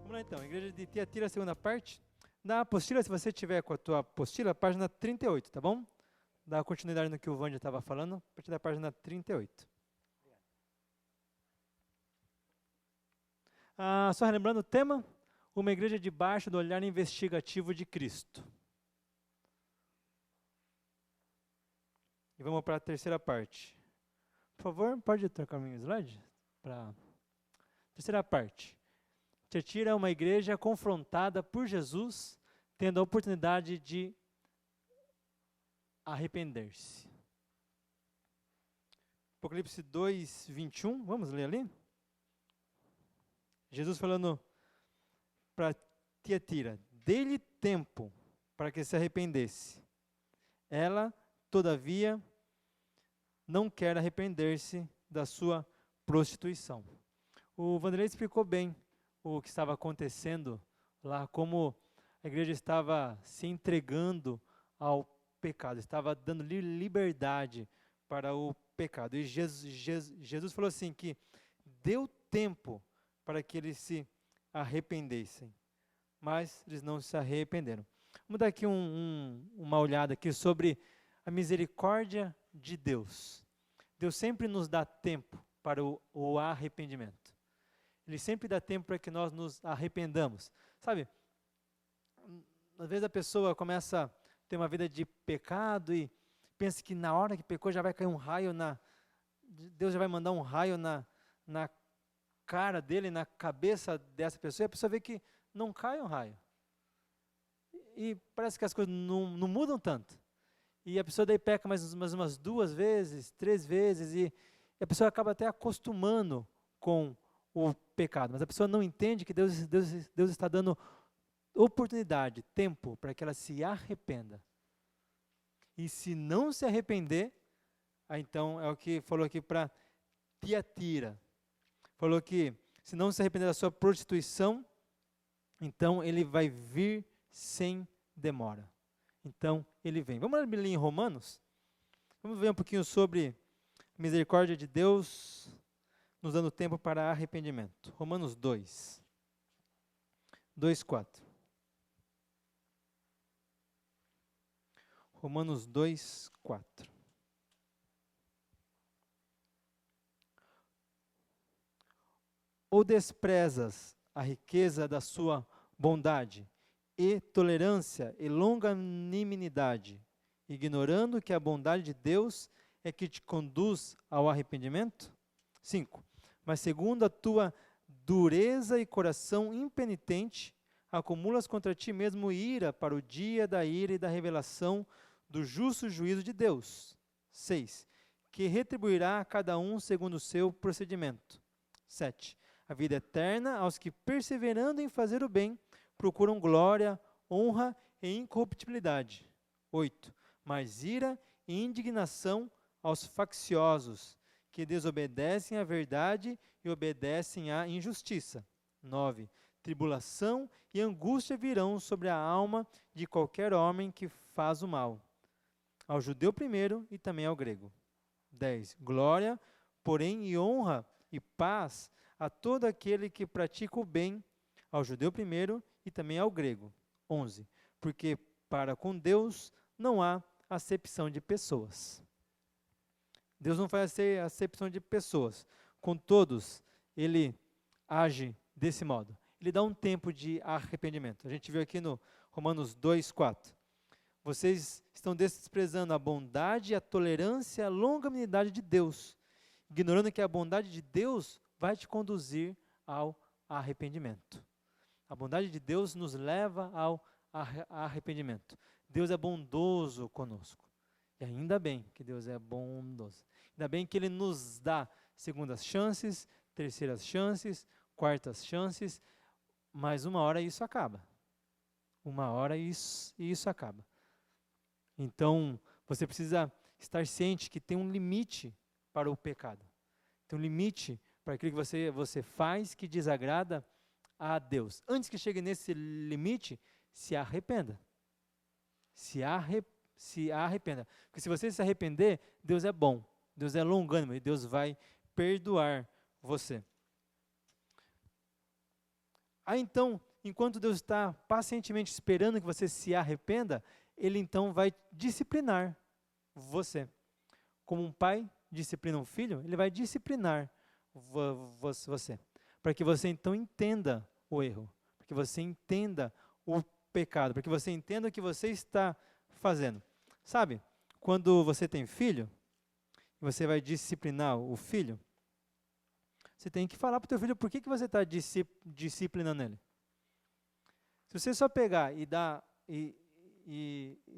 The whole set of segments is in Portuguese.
Vamos lá então, Igreja de Tiatira, segunda parte. Na apostila, se você tiver com a tua apostila, página 38, tá bom? Dá continuidade no que o Vândia estava falando, a partir da página 38. Só relembrando o tema, uma igreja debaixo do olhar investigativo de Cristo. E vamos para a terceira parte. Por favor, pode trocar o meu slide? Para a terceira parte. Tiatira é uma igreja confrontada por Jesus, tendo a oportunidade de arrepender-se. Apocalipse 2, 21, vamos ler ali? Jesus falando para Tiatira, dê-lhe tempo para que se arrependesse. Ela, todavia, não quer arrepender-se da sua prostituição. O Vanderlei explicou bem o que estava acontecendo lá, como a igreja estava se entregando ao pecado, estava dando liberdade para o pecado. E Jesus falou assim, que deu tempo para que eles se arrependessem, mas eles não se arrependeram. Vamos dar aqui uma olhada aqui sobre a misericórdia de Deus. Deus sempre nos dá tempo para o arrependimento. Ele sempre dá tempo para que nós nos arrependamos. Sabe, às vezes a pessoa começa a ter uma vida de pecado e pensa que na hora que pecou já vai cair um raio Deus já vai mandar um raio na cara dele, na cabeça dessa pessoa, e a pessoa vê que não cai um raio. E parece que as coisas não mudam tanto. E a pessoa daí peca mais umas 2 vezes, 3 vezes, e a pessoa acaba até acostumando com o pecado. Mas a pessoa não entende que Deus está dando oportunidade, tempo, para que ela se arrependa. E se não se arrepender, então é o que falou aqui para Tiatira. Falou que se não se arrepender da sua prostituição, então ele vai vir sem demora. Então ele vem. Vamos ler em Romanos? Vamos ver um pouquinho sobre a misericórdia de Deus, nos dando tempo para arrependimento. Romanos 2, 4. Romanos 2, 4. Ou desprezas a riqueza da sua bondade e tolerância e longanimidade, ignorando que a bondade de Deus é que te conduz ao arrependimento? 5. Mas segundo a tua dureza e coração impenitente, acumulas contra ti mesmo ira para o dia da ira e da revelação do justo juízo de Deus. 6. Que retribuirá a cada um segundo o seu procedimento. 7. A vida eterna aos que, perseverando em fazer o bem, procuram glória, honra e incorruptibilidade. 8. Mas ira e indignação aos facciosos, que desobedecem à verdade e obedecem à injustiça. 9. Tribulação e angústia virão sobre a alma de qualquer homem que faz o mal, ao judeu primeiro e também ao grego. 10. Glória, porém, e honra e paz a todo aquele que pratica o bem, ao judeu primeiro e também ao grego. 11. Porque para com Deus não há acepção de pessoas. Deus não faz acepção de pessoas. Com todos, Ele age desse modo. Ele dá um tempo de arrependimento. A gente viu aqui no Romanos 2, 4. Vocês estão desprezando a bondade, a tolerância, a longanimidade de Deus, ignorando que a bondade de Deus vai te conduzir ao arrependimento. A bondade de Deus nos leva ao arrependimento. Deus é bondoso conosco. E ainda bem que Deus é bondoso. Ainda bem que Ele nos dá segundas chances, terceiras chances, quartas chances, mas uma hora isso acaba. Uma hora isso acaba. Então, você precisa estar ciente que tem um limite para o pecado. Tem um limite para aquilo que você faz que desagrada a Deus. Antes que chegue nesse limite, se arrependa. Se arrependa. Porque se você se arrepender, Deus é bom, Deus é longânimo e Deus vai perdoar você. Aí então, enquanto Deus está pacientemente esperando que você se arrependa, Ele então vai disciplinar você. Como um pai disciplina um filho, Ele vai disciplinar você. Para que você então entenda o erro, para que você entenda o pecado, para que você entenda o que você está fazendo. Sabe, quando você tem filho, e você vai disciplinar o filho, você tem que falar para o teu filho por que você está disciplinando ele. Se você só pegar e dar,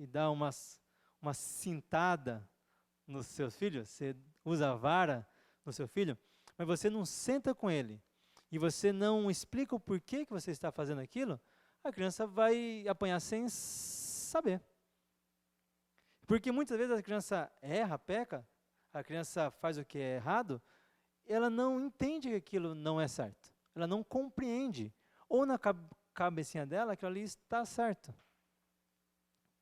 dar uma cintada nos seus filhos, você usa a vara no seu filho, mas você não senta com ele, e você não explica o porquê que você está fazendo aquilo, a criança vai apanhar sem saber. Porque muitas vezes a criança erra, peca, a criança faz o que é errado, ela não entende que aquilo não é certo. Ela não compreende. Ou na cabecinha dela, aquilo ali está certo.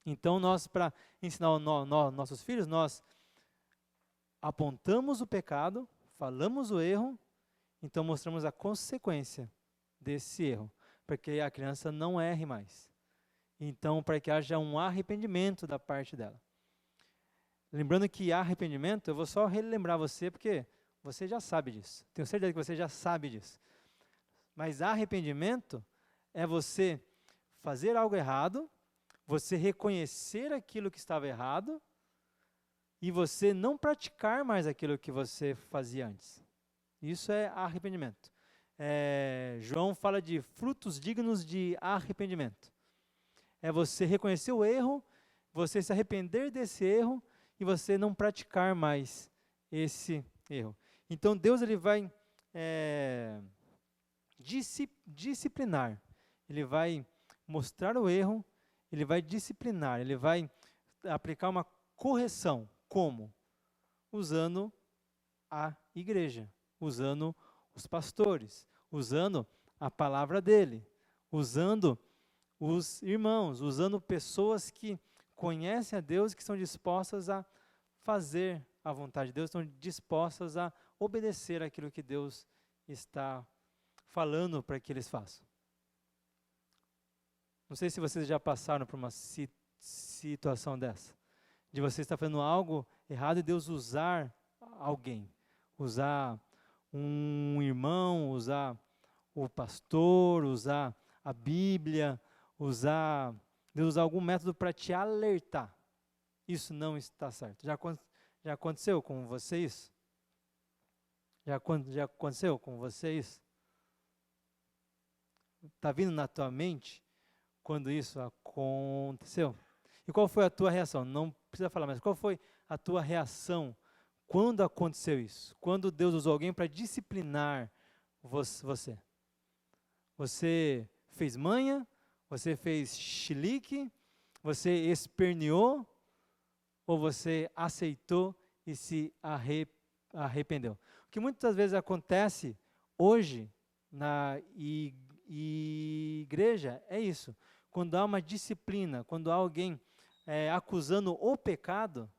Então, nós, para ensinar nossos filhos, nós apontamos o pecado, falamos o erro, então mostramos a consequência desse erro, para que a criança não erre mais. Então, para que haja um arrependimento da parte dela. Lembrando que arrependimento, eu vou só relembrar você, porque você já sabe disso. Tenho certeza que você já sabe disso. Mas arrependimento é você fazer algo errado, você reconhecer aquilo que estava errado e você não praticar mais aquilo que você fazia antes. Isso é arrependimento. João fala de frutos dignos de arrependimento. É você reconhecer o erro, você se arrepender desse erro e você não praticar mais esse erro. Então Deus ele vai disciplinar, Ele vai mostrar o erro, Ele vai disciplinar, Ele vai aplicar uma correção. Como? Usando a igreja, usando os pastores, usando a palavra dele, usando os irmãos, usando pessoas que conhecem a Deus, que estão dispostas a fazer a vontade de Deus, estão dispostas a obedecer aquilo que Deus está falando para que eles façam. Não sei se vocês já passaram por uma situação dessa, de você estar fazendo algo errado e Deus usar alguém, usar um irmão, usar o pastor, usar a Bíblia, Deus usar algum método para te alertar. Isso não está certo. Já aconteceu com você isso? Já aconteceu com você isso? Está vindo na tua mente quando isso aconteceu? E qual foi a tua reação? Não precisa falar, mas qual foi a tua reação quando aconteceu isso? Quando Deus usou alguém para disciplinar você? Você fez manha? Você fez chilique? Você esperneou? Ou você aceitou e se arrependeu? O que muitas vezes acontece hoje na igreja é isso. Quando há uma disciplina, quando há alguém acusando o pecado,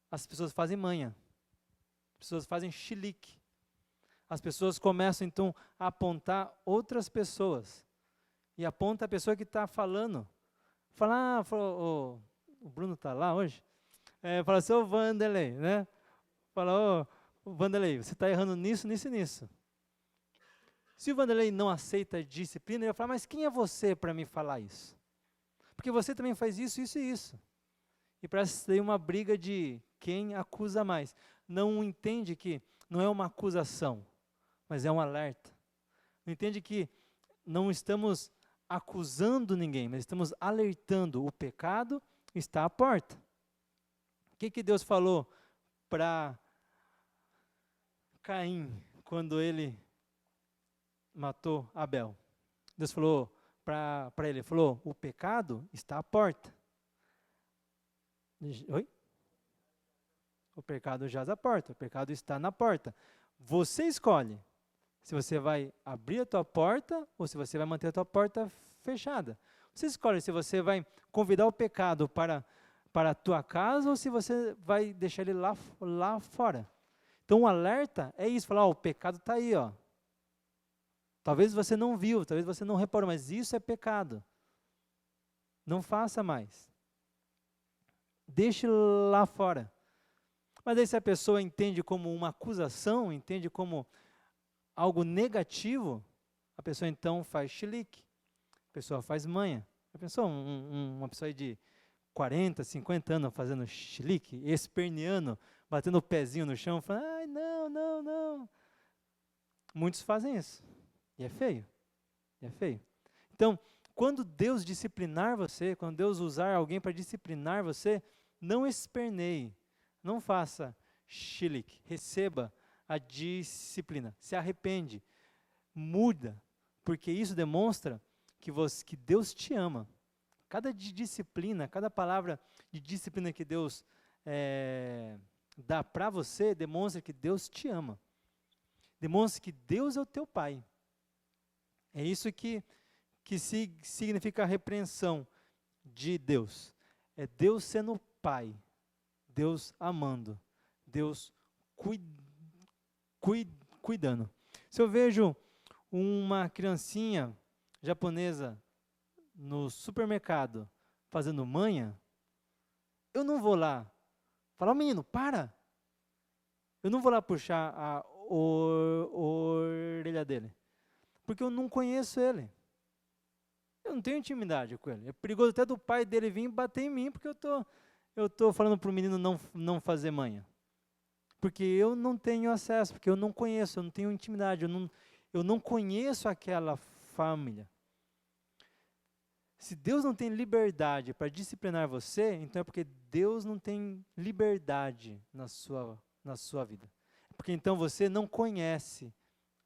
as pessoas fazem manha. As pessoas fazem chilique. As pessoas começam então a apontar outras pessoas. E aponta a pessoa que está falando. Fala, o Bruno está lá hoje? Fala assim, ô Vanderlei, né? Fala, ô Vanderlei, você está errando nisso, nisso e nisso. Se o Vanderlei não aceita a disciplina, ele vai falar, mas quem é você para me falar isso? Porque você também faz isso, isso e isso. E parece ter uma briga de quem acusa mais. Não entende que não é uma acusação, mas é um alerta. Não entende que não estamos acusando ninguém, mas estamos alertando. O pecado está à porta. O que Deus falou para Caim quando ele matou Abel? Deus falou para ele, falou, o pecado está à porta. Oi? O pecado jaz à porta, o pecado está na porta. Você escolhe se você vai abrir a tua porta ou se você vai manter a tua porta fechada. Você escolhe se você vai convidar o pecado para a tua casa ou se você vai deixar ele lá fora. Então o alerta é isso, falar, o pecado está aí, ó. Talvez você não viu, talvez você não reparou, mas isso é pecado. Não faça mais. Deixe lá fora. Mas aí se a pessoa entende como uma acusação, entende como algo negativo, a pessoa então faz chilique, a pessoa faz manha. Já pensou uma pessoa aí de 40, 50 anos fazendo chilique, esperneando, batendo o pezinho no chão, falando, ai, não, não, não. Muitos fazem isso. E é feio. E é feio. Então, quando Deus disciplinar você, quando Deus usar alguém para disciplinar você, não esperneie, não faça chilique, receba a disciplina, se arrepende, muda, porque isso demonstra que Deus te ama. Cada disciplina, cada palavra de disciplina que Deus dá para você, demonstra que Deus te ama. Demonstra que Deus é o teu Pai. É isso que significa a repreensão de Deus. É Deus sendo Pai, Deus amando, Deus cuidando. Se eu vejo uma criancinha japonesa no supermercado fazendo manha, eu não vou lá falar, menino, para! Eu não vou lá puxar a orelha dele, porque eu não conheço ele. Eu não tenho intimidade com ele. É perigoso até do pai dele vir e bater em mim, porque eu tô falando para o menino não fazer manha. Porque eu não tenho acesso, porque eu não conheço, eu não tenho intimidade, eu não conheço aquela família. Se Deus não tem liberdade para disciplinar você, então é porque Deus não tem liberdade na sua vida. Porque então você não conhece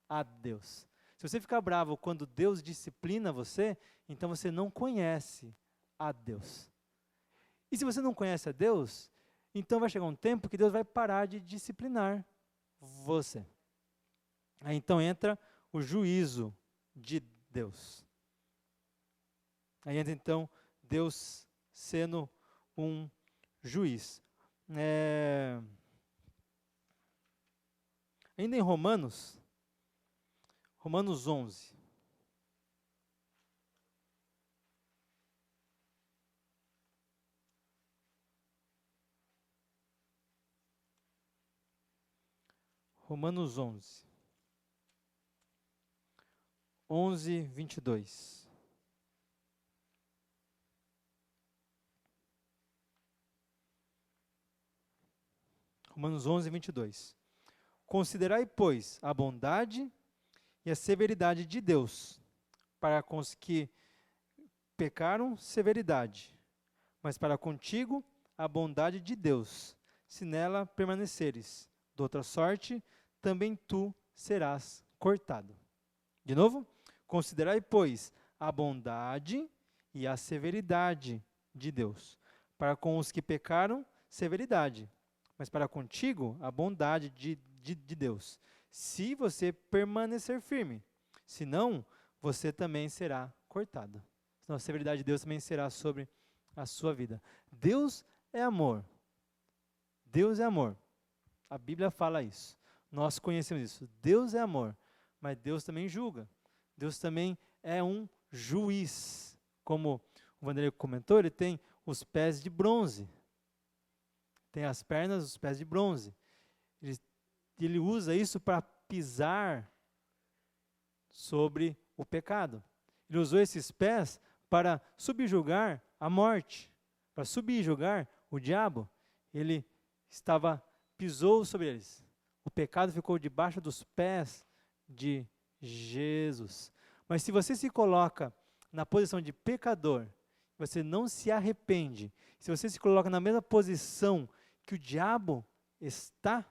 a Deus. Se você ficar bravo quando Deus disciplina você, então você não conhece a Deus. E se você não conhece a Deus, então vai chegar um tempo que Deus vai parar de disciplinar você. Aí então entra o juízo de Deus. Aí entra então Deus sendo um juiz. Ainda em Romanos 11. Romanos 11. 22. Romanos 22. Considerai, pois, a bondade e a severidade de Deus, para com os que pecaram, severidade, mas para contigo a bondade de Deus, se nela permaneceres. De outra sorte, também tu serás cortado. De novo, considerai, pois, a bondade e a severidade de Deus, para com os que pecaram, severidade, mas para contigo a bondade de Deus, se você permanecer firme, senão você também será cortado. Senão a severidade de Deus também será sobre a sua vida. Deus é amor. Deus é amor. A Bíblia fala isso. Nós conhecemos isso. Deus é amor, mas Deus também julga. Deus também é um juiz. Como o Vanderlei comentou, ele tem os pés de bronze. Tem as pernas, os pés de bronze. Ele usa isso para pisar sobre o pecado. Ele usou esses pés para subjugar a morte, para subjugar o diabo. Ele pisou sobre eles. O pecado ficou debaixo dos pés de Jesus. Mas se você se coloca na posição de pecador, você não se arrepende, se você se coloca na mesma posição que o diabo está,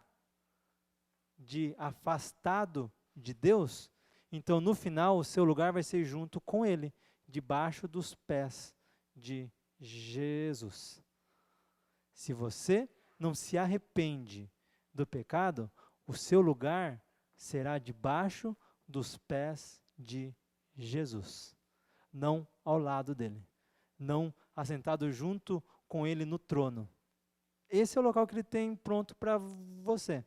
de afastado de Deus, então no final o seu lugar vai ser junto com ele, debaixo dos pés de Jesus. Se você não se arrepende do pecado, o seu lugar será debaixo dos pés de Jesus, não ao lado dele, não assentado junto com ele no trono. Esse é o local que ele tem pronto para você,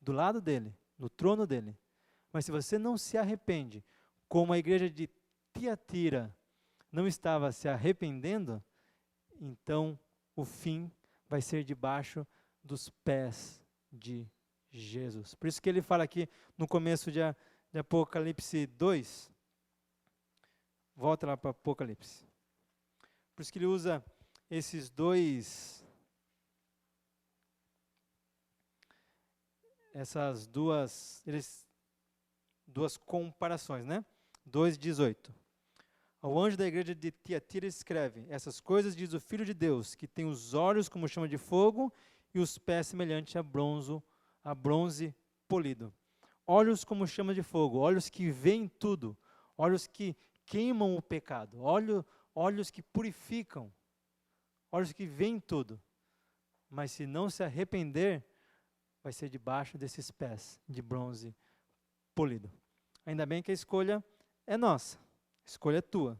do lado dele, no trono dele. Mas se você não se arrepende, como a igreja de Tiatira não estava se arrependendo, então o fim vai ser debaixo dos pés de Jesus. Por isso que ele fala aqui no começo de Apocalipse 2, volta lá para Apocalipse. Por isso que ele usa essas duas comparações, né? 2:18. Ao anjo da igreja de Tiatira escreve: essas coisas diz o Filho de Deus, que tem os olhos como chama de fogo e os pés semelhantes a bronze polido. Olhos como chama de fogo, olhos que veem tudo, olhos que queimam o pecado, olhos que purificam, olhos que veem tudo. Mas se não se arrepender, vai ser debaixo desses pés de bronze polido. Ainda bem que a escolha é nossa, a escolha é tua.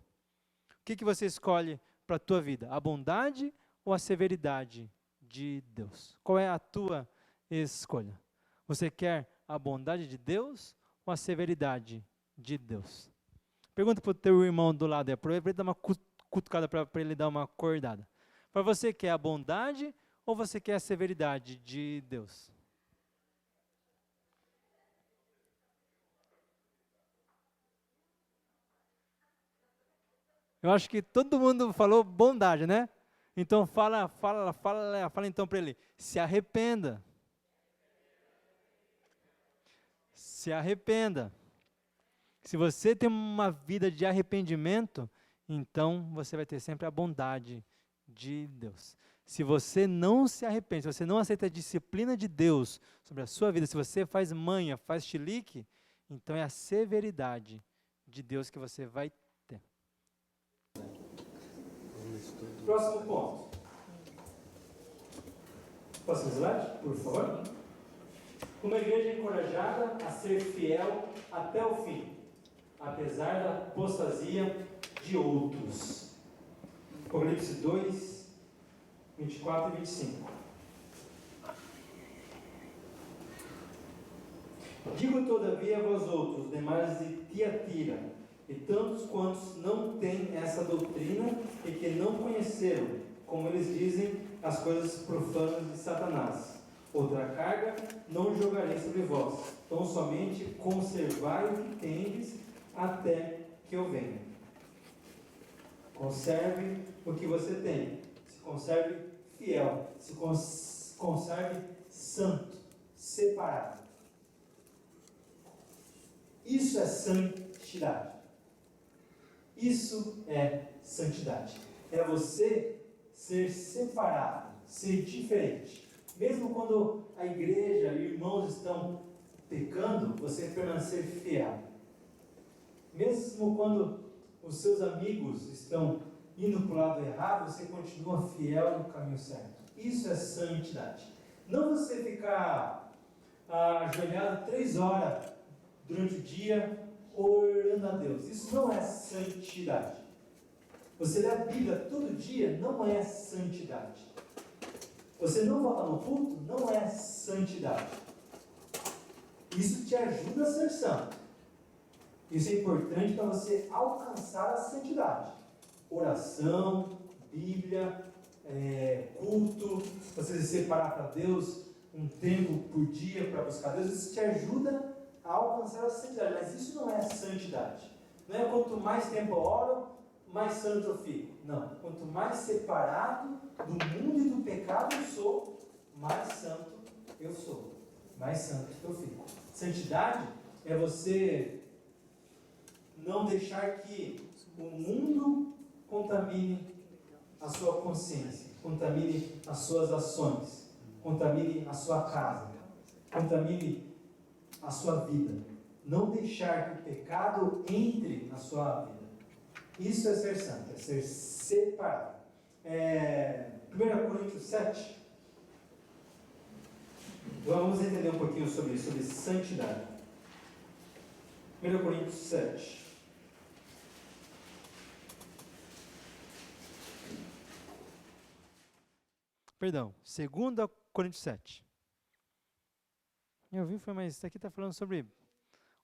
O que você escolhe para a tua vida? A bondade ou a severidade de Deus? Qual é a tua escolha? Você quer a bondade de Deus ou a severidade de Deus? Pergunta para o teu irmão do lado, aproveita para ele dar uma cutucada, para ele dar uma acordada. Para você quer a bondade ou você quer a severidade de Deus? Eu acho que todo mundo falou bondade, né? Então fala então para ele, se arrependa. Se arrependa. Se você tem uma vida de arrependimento, então você vai ter sempre a bondade de Deus. Se você não se arrepende, se você não aceita a disciplina de Deus sobre a sua vida, se você faz manha, faz chilique, então é a severidade de Deus que você vai ter. Próximo ponto. Próximo slide, por favor. Uma igreja encorajada a ser fiel até o fim, apesar da apostasia de outros. Apocalipse 2, 24 e 25. Digo todavia a vós outros, demais de Tiatira, e tantos quantos não têm essa doutrina e que não conheceram, como eles dizem, as coisas profanas de Satanás. Outra carga não jogarei sobre vós, tão somente conservai o que tendes até que eu venha. Conserve o que você tem, se conserve fiel, se conserve santo, separado. Isso é santidade. Isso é santidade. É você ser separado, ser diferente. Mesmo quando a igreja e irmãos estão pecando, você permanecer fiel. Mesmo quando os seus amigos estão indo para o lado errado, você continua fiel no caminho certo. Isso é santidade. Não você ficar ajoelhado 3 horas durante o dia orando a Deus. Isso não é santidade. Você ler a Bíblia todo dia não é santidade. Você não voltar no culto não é santidade. Isso te ajuda a ser santo. Isso é importante para você alcançar a santidade. Oração, Bíblia, culto, você se separar para Deus um tempo por dia para buscar Deus, isso te ajuda a alcançar a santidade. Mas isso não é santidade. Não é quanto mais tempo eu oro, mais santo eu fico. Não. Quanto mais separado do mundo e do pecado eu sou, mais santo eu sou. Mais santo eu fico. Santidade é você não deixar que o mundo contamine a sua consciência, contamine as suas ações, contamine a sua casa, contamine a sua vida. Não deixar que o pecado entre na sua vida. Isso é ser santo, é ser separado. 1 Coríntios 7. Vamos entender um pouquinho sobre isso, sobre santidade. 1 Coríntios 7. Perdão, 2 Coríntios 7. Eu vi, mas isso aqui está falando sobre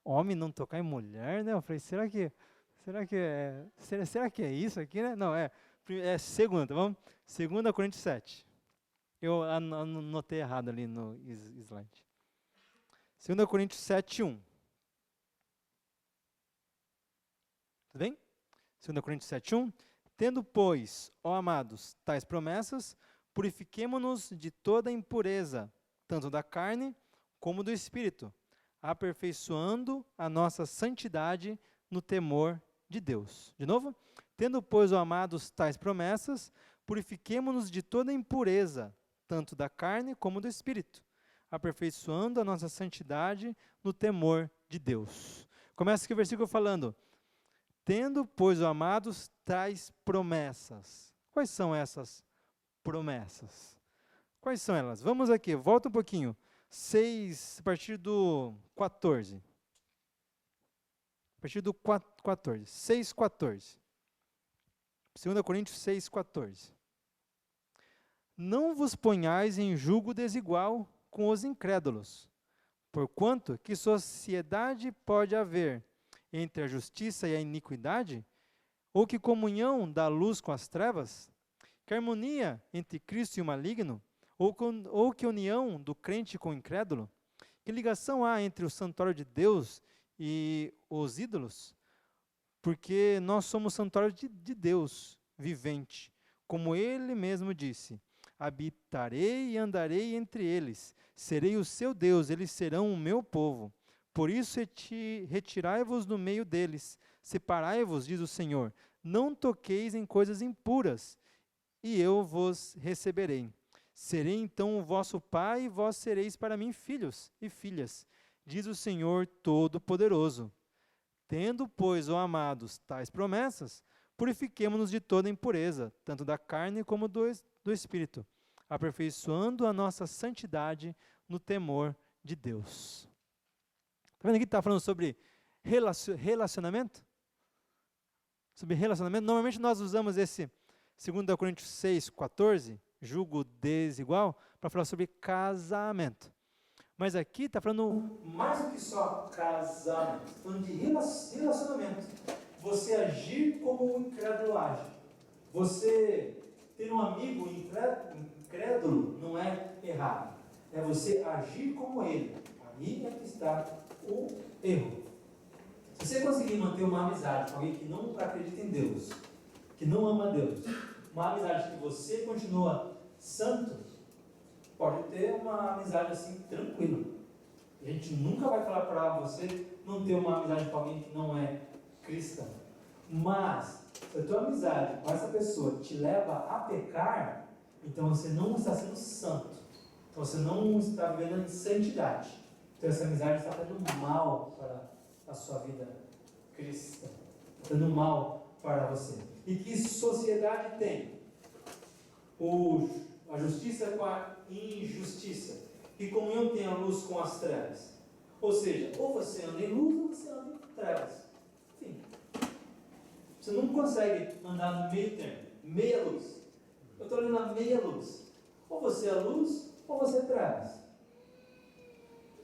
homem não tocar em mulher, né? Eu falei, será que é isso aqui, né? Não, é segunda, tá bom? 2 Coríntios 7. Eu anotei errado ali no slide. 2 Coríntios 7, 1. Tudo bem? 2 Coríntios 7, 1. Tendo, pois, ó amados, tais promessas, purifiquemo-nos de toda impureza, tanto da carne como do espírito, aperfeiçoando a nossa santidade no temor de Deus. De novo? Tendo, pois, ó amados, tais promessas, purifiquemo-nos de toda impureza, tanto da carne como do espírito, aperfeiçoando a nossa santidade no temor de Deus. Começa aqui o versículo falando: tendo, pois, ó amados, tais promessas. Quais são essas promessas? Quais são elas? Vamos aqui, volta um pouquinho. 6, a partir do 14. A partir do 14. 6, 14. 2 Coríntios 6, 14. Não vos ponhais em julgo desigual com os incrédulos, porquanto que sociedade pode haver entre a justiça e a iniquidade? Ou que comunhão da luz com as trevas? Que harmonia entre Cristo e o maligno? Ou que união do crente com o incrédulo? Que ligação há entre o santuário de Deus e os ídolos? Porque nós somos santuário de Deus vivente, como ele mesmo disse: habitarei e andarei entre eles, serei o seu Deus, eles serão o meu povo. Por isso retirai-vos do meio deles, separai-vos, diz o Senhor, não toqueis em coisas impuras, e eu vos receberei. Serei então o vosso pai, e vós sereis para mim filhos e filhas, diz o Senhor Todo-Poderoso. Tendo, pois, ó amados, tais promessas, purifiquemo-nos de toda impureza, tanto da carne como do espírito, aperfeiçoando a nossa santidade no temor de Deus. Está vendo aqui que está falando sobre relacionamento? Sobre relacionamento. Normalmente nós usamos esse 2 Coríntios 6, 14, julgo desigual, para falar sobre casamento. Mas aqui está falando mais do que só casamento, está falando de relacionamento. Você agir como o incrédulo age. Você ter um amigo incrédulo não é errado. É você agir como ele. Aí é que está o erro. Se você conseguir manter uma amizade com alguém que não acredita em Deus, que não ama Deus, uma amizade que você continua santo, pode ter uma amizade assim tranquila. A gente nunca vai falar para você não ter uma amizade com alguém que não é cristão. Mas, se a tua amizade com essa pessoa te leva a pecar, então você não está sendo santo. Então você não está vivendo em santidade. Então essa amizade está fazendo mal para a sua vida cristã. Está dando mal para você. E que sociedade tem? A justiça com a injustiça. Que comunhão tem a luz com as trevas? Ou seja, ou você anda em luz ou você anda em trevas. Enfim. Você não consegue andar no meio termo. Meia luz. Eu estou ali na meia luz. Ou você é luz ou você é trevas.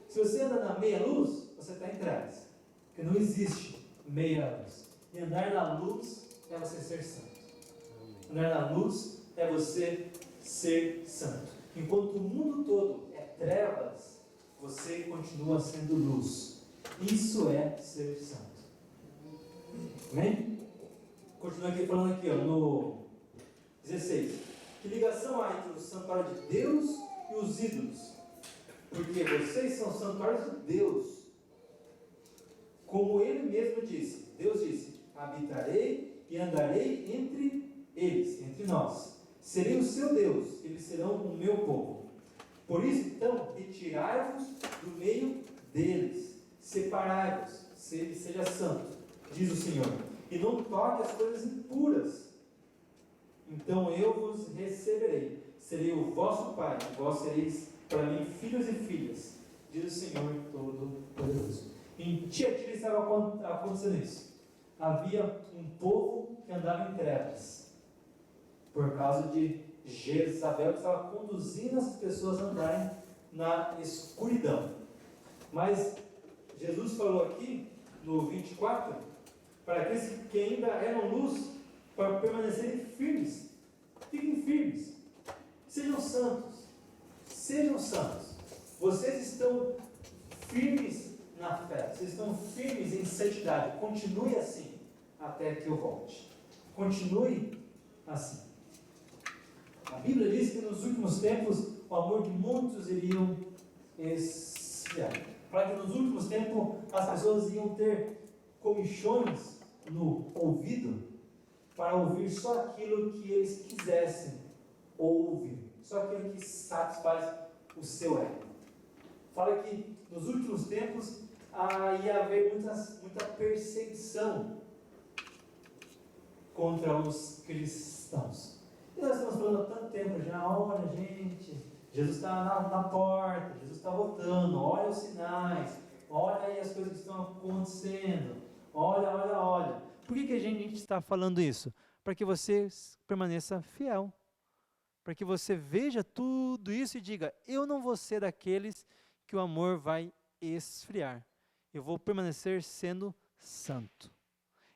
Se você anda na meia luz, você está em trevas. Porque não existe meia luz. E andar na luz é você ser santo. Andar na luz é você ser santo. Enquanto o mundo todo é trevas, você continua sendo luz. Isso é ser santo. Amém? Continua aqui falando aqui, ó, no 16. Que ligação há entre o santuário de Deus e os ídolos? Porque vocês são santuários de Deus. Como ele mesmo disse, Deus disse: habitarei e andarei entre eles, entre nós. Serei o seu Deus, eles serão o meu povo. Por isso, então, retirai-vos do meio deles, separai-vos, seja santo, diz o Senhor, e não toque as coisas impuras. Então eu vos receberei, serei o vosso pai, e vós sereis para mim filhos e filhas, diz o Senhor Todo-Poderoso. Em Tiatira estava acontecendo isso. Havia um povo que andava em trevas, por causa de Jezabel, que estava conduzindo essas pessoas a andarem na escuridão. Mas Jesus falou aqui, no 24, para aqueles que ainda eram luz, para permanecerem firmes. Fiquem firmes. Sejam santos. Sejam santos. Vocês estão firmes na fé. Vocês estão firmes em santidade. Continue assim até que eu volte. Continue assim. A Bíblia diz que nos últimos tempos o amor de muitos iriam esfriar. Para que nos últimos tempos as pessoas iam ter comichões no ouvido para ouvir só aquilo que eles quisessem ouvir, só aquilo que satisfaz o seu ego. Fala que nos últimos tempos ia haver muita perseguição contra os cristãos. E nós estamos falando há tanto tempo já, olha gente, Jesus está na porta, Jesus está voltando, olha os sinais, olha aí as coisas que estão acontecendo, olha. Por que a gente está falando isso? Para que você permaneça fiel, para que você veja tudo isso e diga, eu não vou ser daqueles que o amor vai esfriar, eu vou permanecer sendo santo.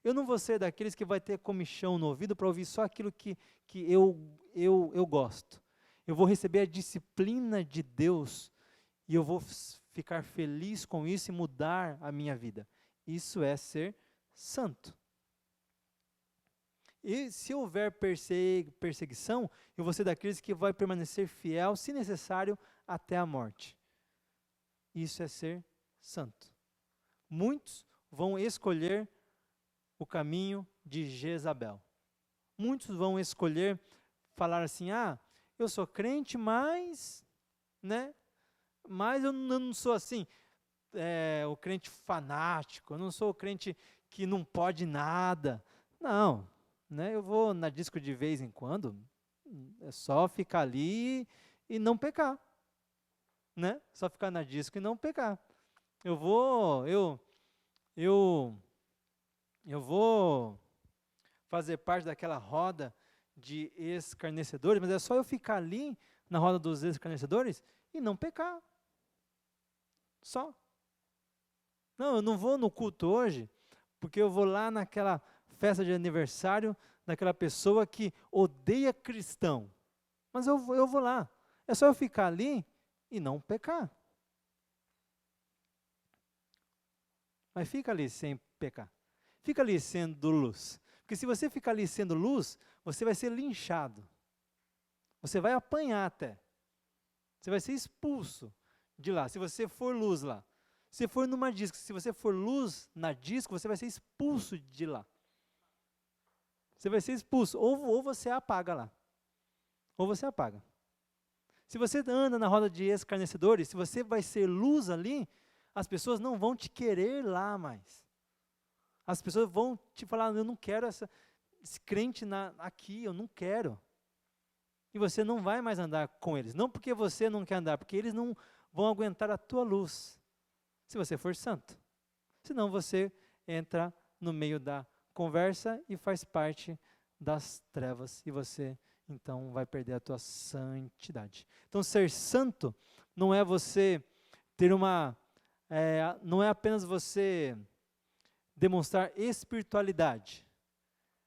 Eu não vou ser daqueles que vai ter comichão no ouvido para ouvir só aquilo que eu gosto. Eu vou receber a disciplina de Deus e eu vou ficar feliz com isso e mudar a minha vida. Isso é ser santo. E se houver perseguição, eu vou ser daqueles que vai permanecer fiel, se necessário, até a morte. Isso é ser santo. Muitos vão escolher o caminho de Jezabel. Muitos vão escolher falar assim, eu sou crente, mas eu não sou assim, o crente fanático, eu não sou o crente que não pode nada. Não, eu vou na disco de vez em quando, é só ficar ali e não pecar. Só ficar na disco e não pecar. Eu vou fazer parte daquela roda de escarnecedores, mas é só eu ficar ali na roda dos escarnecedores e não pecar. Só. Não, eu não vou no culto hoje, porque eu vou lá naquela festa de aniversário daquela pessoa que odeia cristão. Mas eu vou lá. É só eu ficar ali e não pecar. Mas fica ali sem pecar. Fica ali sendo luz. Porque se você ficar ali sendo luz, você vai ser linchado. Você vai apanhar até. Você vai ser expulso de lá. Se você for luz lá. Se for numa disco, se você for luz na disco, você vai ser expulso de lá. Você vai ser expulso. Ou você apaga lá. Ou você apaga. Se você anda na roda de escarnecedores, se você vai ser luz ali, as pessoas não vão te querer lá mais. As pessoas vão te falar, eu não quero esse crente aqui, eu não quero. E você não vai mais andar com eles. Não porque você não quer andar, porque eles não vão aguentar a tua luz, se você for santo. Senão você entra no meio da conversa e faz parte das trevas, e você então vai perder a tua santidade. Então ser santo não é você ter não é apenas você demonstrar espiritualidade.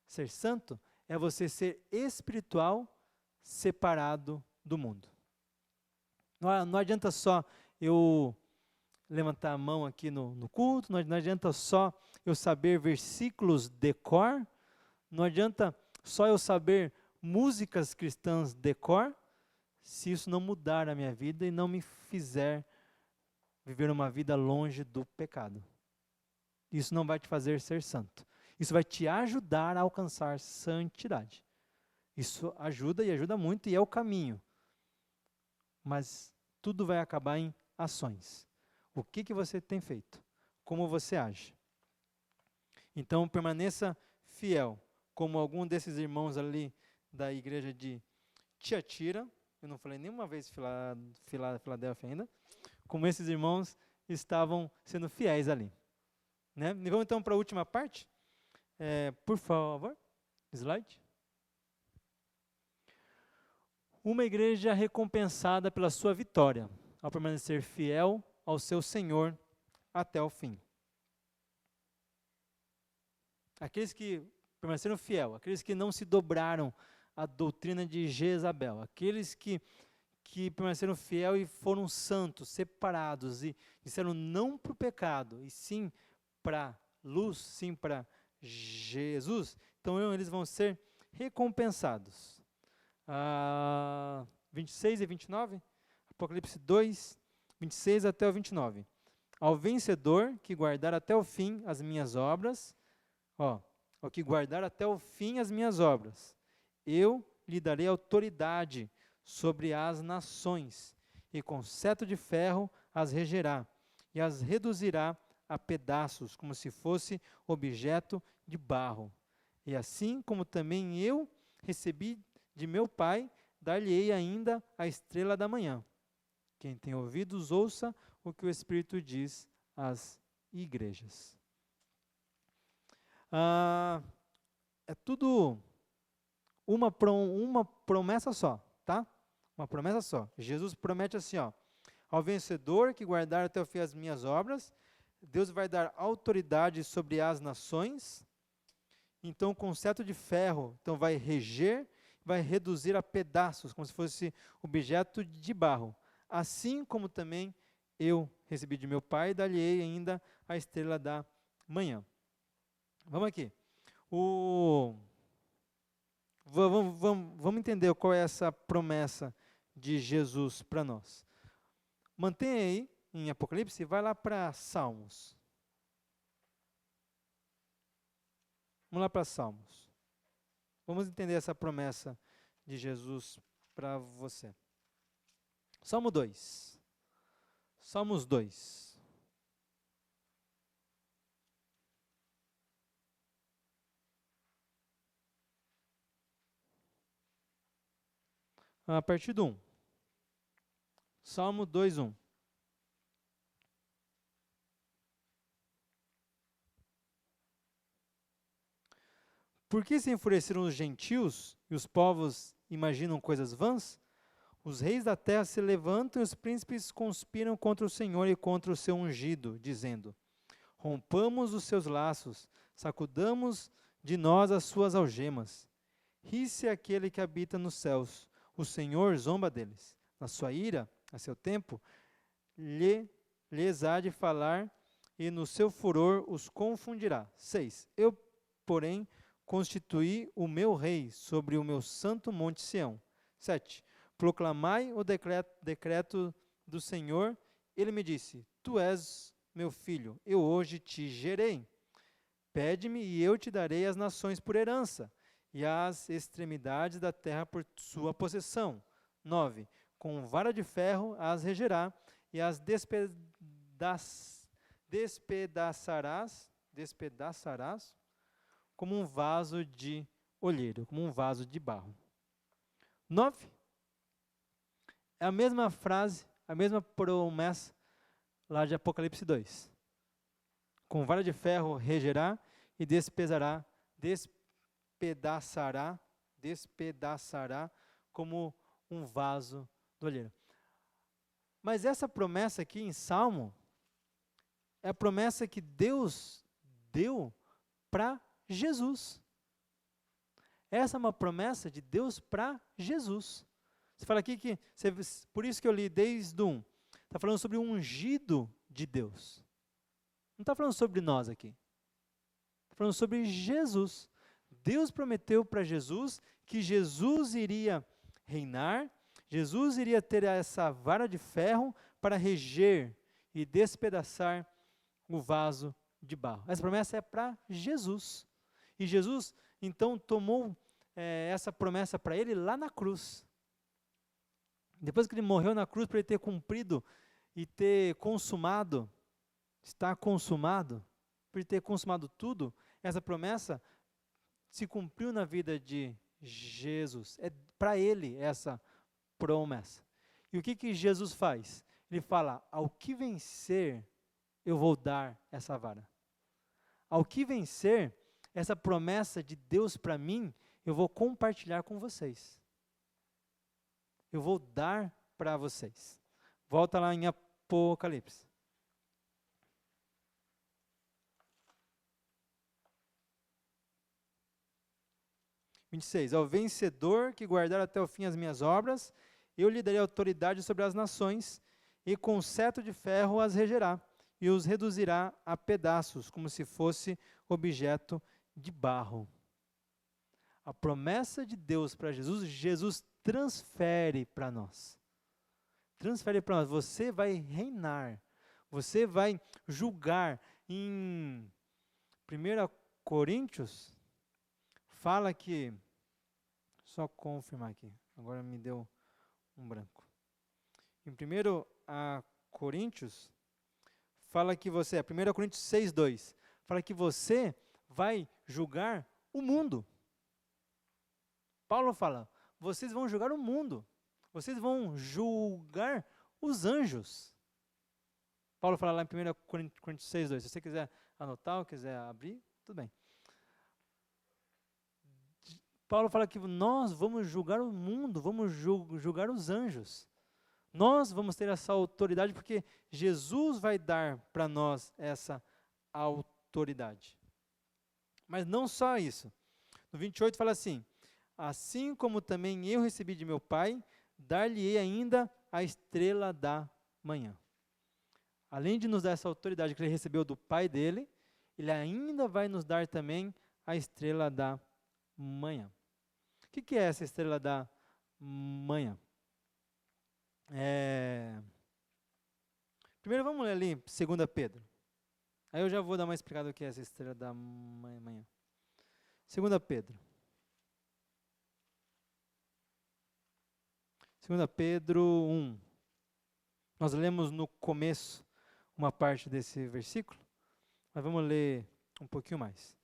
Ser santo é você ser espiritual separado do mundo. Não adianta só eu levantar a mão aqui no culto, não adianta só eu saber versículos de cor, não adianta só eu saber músicas cristãs de cor, se isso não mudar a minha vida e não me fizer viver uma vida longe do pecado. Isso não vai te fazer ser santo. Isso vai te ajudar a alcançar santidade. Isso ajuda e ajuda muito e é o caminho. Mas tudo vai acabar em ações. O que você tem feito? Como você age? Então permaneça fiel, como algum desses irmãos ali da igreja de Tiatira, eu não falei nenhuma vez Filadélfia ainda, como esses irmãos estavam sendo fiéis ali. E vamos então para a última parte. Por favor, slide. Uma igreja recompensada pela sua vitória, ao permanecer fiel ao seu Senhor, até o fim. Aqueles que permaneceram fiel, aqueles que não se dobraram à doutrina de Jezabel, aqueles que permaneceram fiel e foram santos, separados e disseram não para o pecado, e sim para luz, sim para Jesus, então eles vão ser recompensados. 26 e 29, Apocalipse 2, 26 até o 29. Ao vencedor que guardar até o fim as minhas obras, ao que guardar até o fim as minhas obras, eu lhe darei autoridade sobre as nações, e com cetro de ferro as regerá, e as reduzirá a pedaços, como se fosse objeto de barro. E assim como também eu recebi de meu Pai, dar-lhe-ei ainda a estrela da manhã. Quem tem ouvidos, ouça o que o Espírito diz às igrejas. É tudo uma promessa só, tá? Uma promessa só. Jesus promete assim, ao vencedor que guardar até o fim as minhas obras, Deus vai dar autoridade sobre as nações, então com cetro de ferro, então vai reger, vai reduzir a pedaços, como se fosse objeto de barro. Assim como também eu recebi de meu Pai, dar-lhe-ei ainda a estrela da manhã. Vamos aqui. Vamos entender qual é essa promessa de Jesus para nós. Mantenha aí em Apocalipse e vai lá para Salmos. Vamos lá para Salmos. Vamos entender essa promessa de Jesus para você. Salmo 2. Salmos 2. A partir do 1. Salmo 2, 1. Por que se enfureceram os gentios e os povos imaginam coisas vãs? Os reis da terra se levantam e os príncipes conspiram contra o Senhor e contra o seu ungido, dizendo: rompamos os seus laços, sacudamos de nós as suas algemas. Ri-se aquele que habita nos céus, o Senhor zomba deles. Na sua ira, a seu tempo, lhes há de falar, e no seu furor os confundirá. 6. Eu, porém, constituí o meu rei sobre o meu santo monte Sião. 7. Proclamai o decreto do Senhor. Ele me disse: tu és meu filho, eu hoje te gerei. Pede-me e eu te darei as nações por herança, e as extremidades da terra por sua possessão. 9. Com vara de ferro as regerá, e as despedaçarás como um vaso de olheiro, como um vaso de barro. 9. É a mesma frase, a mesma promessa lá de Apocalipse 2. Com vara de ferro regerá e despedaçará como um vaso do olheiro. Mas essa promessa aqui em Salmo é a promessa que Deus deu para Jesus. Essa é uma promessa de Deus para Jesus. Você fala aqui que, por isso que eu li desde o 1, está falando sobre o ungido de Deus. Não está falando sobre nós aqui. Está falando sobre Jesus. Deus prometeu para Jesus que Jesus iria reinar, Jesus iria ter essa vara de ferro para reger e despedaçar o vaso de barro. Essa promessa é para Jesus. E Jesus, então, tomou essa promessa para ele lá na cruz. Depois que ele morreu na cruz, para ele ter cumprido e ter consumado, está consumado, por ter consumado tudo, essa promessa se cumpriu na vida de Jesus. É para ele essa promessa. E o que Jesus faz? Ele fala: ao que vencer, eu vou dar essa vara. Ao que vencer, essa promessa de Deus para mim, eu vou compartilhar com vocês. Eu vou dar para vocês. Volta lá em Apocalipse. 26. Ao vencedor que guardar até o fim as minhas obras, eu lhe darei autoridade sobre as nações, e com cetro de ferro as regerá, e os reduzirá a pedaços, como se fosse objeto de barro. A promessa de Deus para Jesus, Jesus transfere para nós. Transfere para nós. Você vai reinar. Você vai julgar. Em 1 Coríntios, fala que, só confirmar aqui, agora me deu um branco. Em 1 Coríntios, fala que você, 1 Coríntios 6:2, fala que você vai julgar o mundo. Paulo fala, vocês vão julgar o mundo, vocês vão julgar os anjos. Paulo fala lá em 1 Coríntios 6:2, se você quiser anotar ou quiser abrir, tudo bem. Paulo fala que nós vamos julgar o mundo, vamos julgar os anjos. Nós vamos ter essa autoridade porque Jesus vai dar para nós essa autoridade. Mas não só isso. No 28 fala assim, assim como também eu recebi de meu Pai, dar-lhe-ei ainda a estrela da manhã. Além de nos dar essa autoridade que ele recebeu do Pai dele, ele ainda vai nos dar também a estrela da manhã. O que é essa estrela da manhã? Primeiro vamos ler ali 2 Pedro. Aí eu já vou dar uma explicada do que é essa estrela da manhã. 2 Pedro. 2 Pedro 1. Nós lemos no começo uma parte desse versículo, mas vamos ler um pouquinho mais.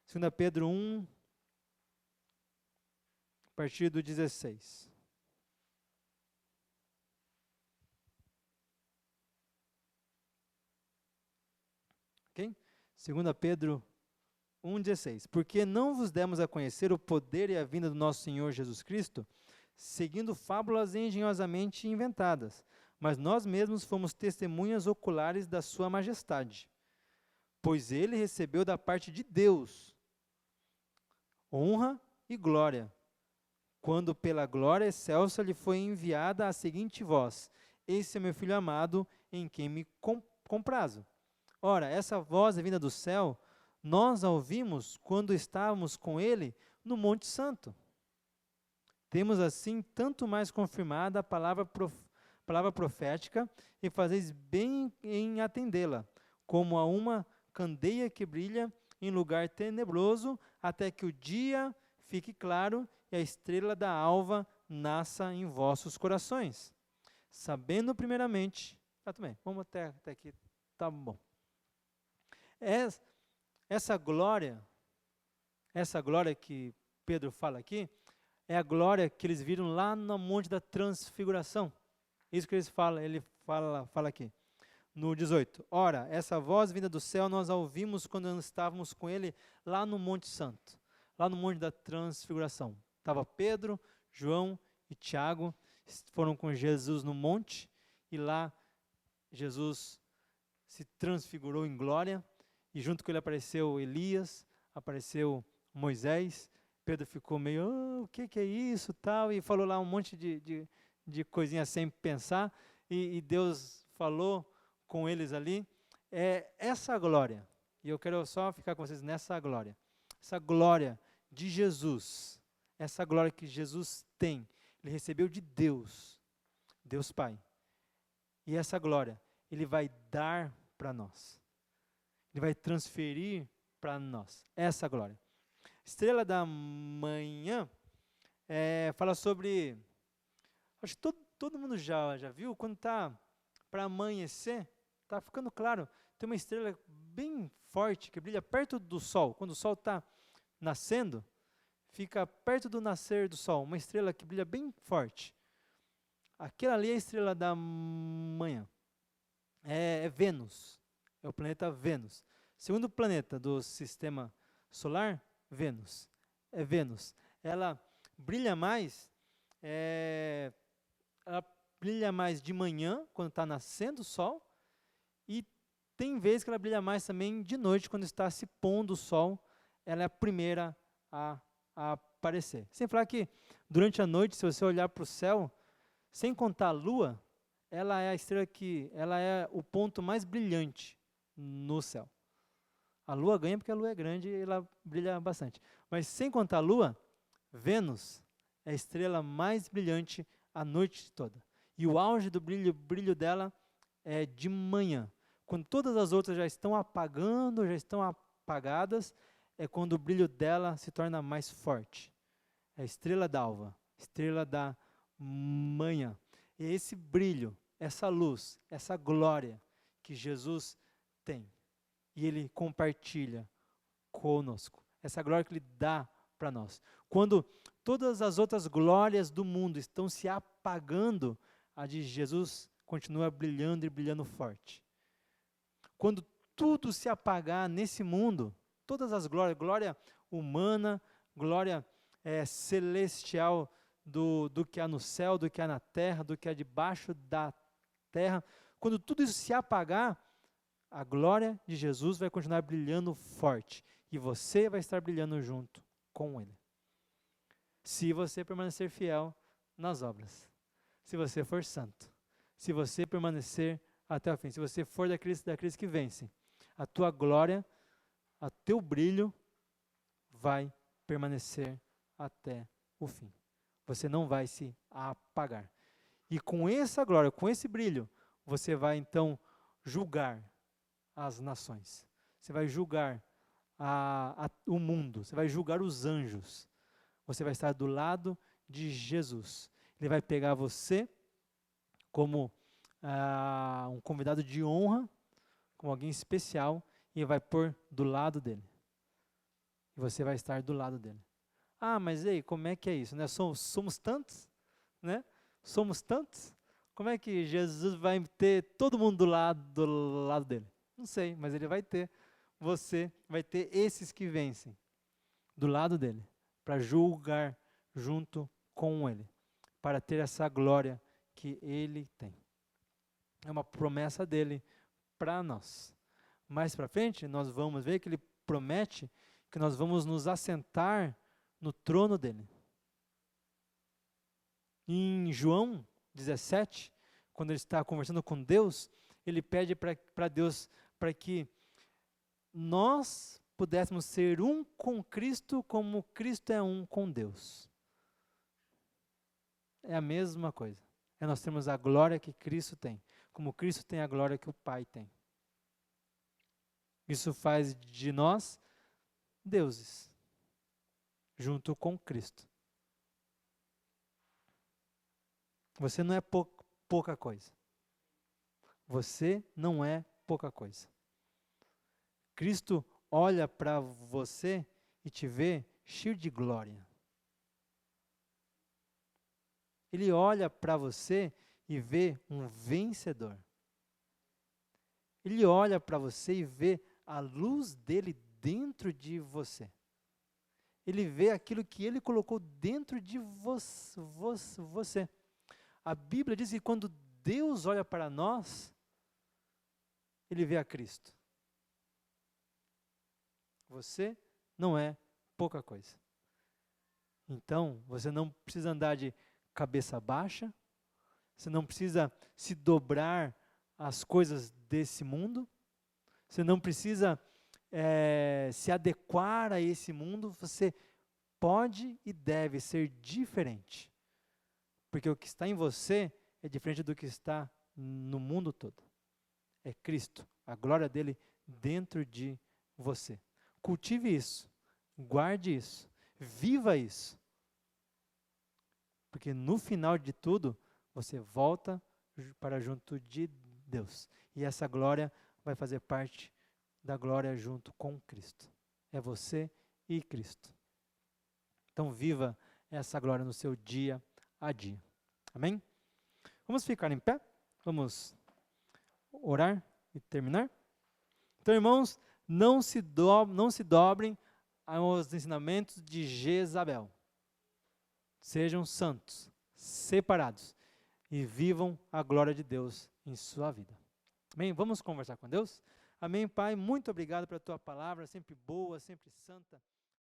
2 Pedro 1, a partir do 16. Ok? 2 Pedro 1,16. Porque não vos demos a conhecer o poder e a vinda do nosso Senhor Jesus Cristo, seguindo fábulas engenhosamente inventadas, mas nós mesmos fomos testemunhas oculares da sua majestade. Pois ele recebeu da parte de Deus honra e glória, quando pela glória excelsa lhe foi enviada a seguinte voz: esse é meu filho amado, em quem me comprazo. Ora, essa voz é vinda do céu, nós a ouvimos quando estávamos com ele no Monte Santo. Temos assim tanto mais confirmada a palavra profética, e fazeis bem em atendê-la, como a uma candeia que brilha em lugar tenebroso, até que o dia fique claro e a estrela da alva nasça em vossos corações. Sabendo primeiramente, tudo bem, vamos até aqui, tá bom. Essa glória que Pedro fala aqui, é a glória que eles viram lá no Monte da Transfiguração. Isso que ele fala aqui. No 18. Ora, essa voz vinda do céu nós a ouvimos quando estávamos com ele lá no Monte Santo, lá no Monte da Transfiguração. Estava Pedro, João e Tiago, foram com Jesus no monte, e lá Jesus se transfigurou em glória, e junto com ele apareceu Elias, apareceu Moisés. Pedro ficou meio, o que é isso, tal, e falou lá um monte de coisinhas sem pensar, e Deus falou com eles ali. Essa glória, e eu quero só ficar com vocês nessa glória, essa glória de Jesus, essa glória que Jesus tem, ele recebeu de Deus Pai, e essa glória ele vai dar para nós, ele vai transferir para nós, essa glória. Estrela da manhã fala sobre, acho que todo mundo já viu, quando está para amanhecer, está ficando claro, tem uma estrela bem forte que brilha perto do sol, quando o sol está nascendo, fica perto do nascer do sol, uma estrela que brilha bem forte. Aquela ali é a estrela da manhã, é Vênus, é o planeta Vênus. Segundo planeta do sistema solar, Vênus. É Vênus. Ela brilha mais, de manhã, quando está nascendo o sol, e tem vezes que ela brilha mais também de noite, quando está se pondo o sol. Ela é a primeira a a aparecer. Sem falar que durante a noite, se você olhar para o céu, sem contar a lua, ela é a estrela ela é o ponto mais brilhante no céu. A lua ganha porque a lua é grande e ela brilha bastante. Mas sem contar a lua, Vênus é a estrela mais brilhante a noite toda. E o auge do brilho dela é de manhã. Quando todas as outras já estão apagando, já estão apagadas, é quando o brilho dela se torna mais forte. É a estrela d'alva, estrela da manhã. E esse brilho, essa luz, essa glória que Jesus tem. E Ele compartilha conosco. Essa glória que Ele dá para nós. Quando todas as outras glórias do mundo estão se apagando, a de Jesus continua brilhando e brilhando forte. Quando tudo se apagar nesse mundo, todas as glórias, glória humana, glória celestial do que há no céu, do que há na terra, do que há debaixo da terra, quando tudo isso se apagar, a glória de Jesus vai continuar brilhando forte e você vai estar brilhando junto com Ele. Se você permanecer fiel nas obras, se você for santo, se você permanecer até o fim, se você for daqueles que vencem, a tua glória, o teu brilho vai permanecer até o fim. Você não vai se apagar. E com essa glória, com esse brilho, você vai então julgar as nações. Você vai julgar o mundo. Você vai julgar os anjos. Você vai estar do lado de Jesus. Ele vai pegar você como um convidado de honra, como alguém especial, e vai pôr do lado dele. E você vai estar do lado dele. Ah, mas ei, como é que é isso? Né? Somos tantos, né? Somos tantos. Como é que Jesus vai ter todo mundo do lado dele? Não sei, mas ele vai ter. Você vai ter esses que vencem do lado dele, para julgar junto com ele, para ter essa glória que ele tem. É uma promessa dele para nós. Mais para frente, nós vamos ver que ele promete que nós vamos nos assentar no trono dele. Em João 17, quando ele está conversando com Deus, ele pede para Deus para que nós pudéssemos ser um com Cristo como Cristo é um com Deus. É a mesma coisa. É nós termos a glória que Cristo tem, como Cristo tem a glória que o Pai tem. Isso faz de nós deuses, junto com Cristo. Você não é pouca coisa. Você não é pouca coisa. Cristo olha para você e te vê cheio de glória. Ele olha para você e vê um vencedor. Ele olha para você e vê a luz dele dentro de você. Ele vê aquilo que ele colocou dentro de você. A Bíblia diz que quando Deus olha para nós, ele vê a Cristo. Você não é pouca coisa. Então, você não precisa andar de cabeça baixa, você não precisa se dobrar às coisas desse mundo, você não precisa se adequar a esse mundo, você pode e deve ser diferente. Porque o que está em você é diferente do que está no mundo todo. É Cristo, a glória dele dentro de você. Cultive isso, guarde isso, viva isso. Porque no final de tudo, você volta para junto de Deus. E essa glória vai fazer parte da glória junto com Cristo. É você e Cristo. Então viva essa glória no seu dia a dia. Amém? Vamos ficar em pé? Vamos orar e terminar? Então, irmãos, não se dobrem aos ensinamentos de Jezabel. Sejam santos, separados e vivam a glória de Deus em sua vida. Amém? Vamos conversar com Deus? Amém, Pai? Muito obrigado pela tua palavra, sempre boa, sempre santa.